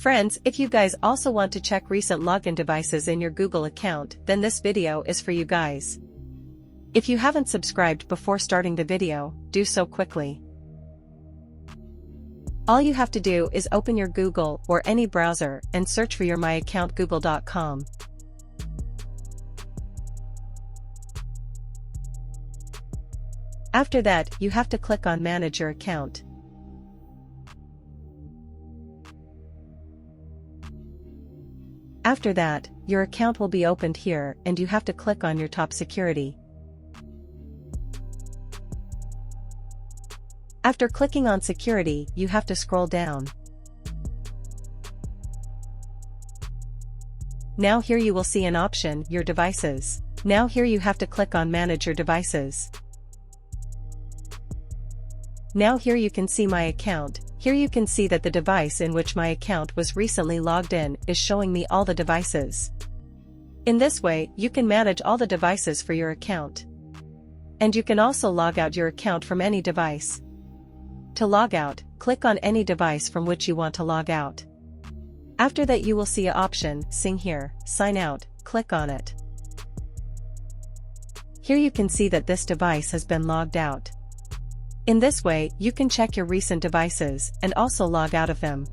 Friends, if you guys also want to check recent login devices in your Google account, then this video is for you guys. If you haven't subscribed before starting the video, do so quickly. All you have to do is open your Google or any browser and search for your My Account google.com. After that, you have to click on Manage Your Account. After that, your account will be opened here and you have to click on your top security. After clicking on security, you have to scroll down. Now here you will see an option, Your Devices. Now here you have to click on Manage Your Devices. Now here you can see My Account. Here you can see that the device in which my account was recently logged in is showing me all the devices. In this way, you can manage all the devices for your account. And you can also log out your account from any device. To log out, click on any device from which you want to log out. After that you will see an option, Sing Here, Sign Out, click on it. Here you can see that this device has been logged out. In this way, you can check your recent devices and also log out of them.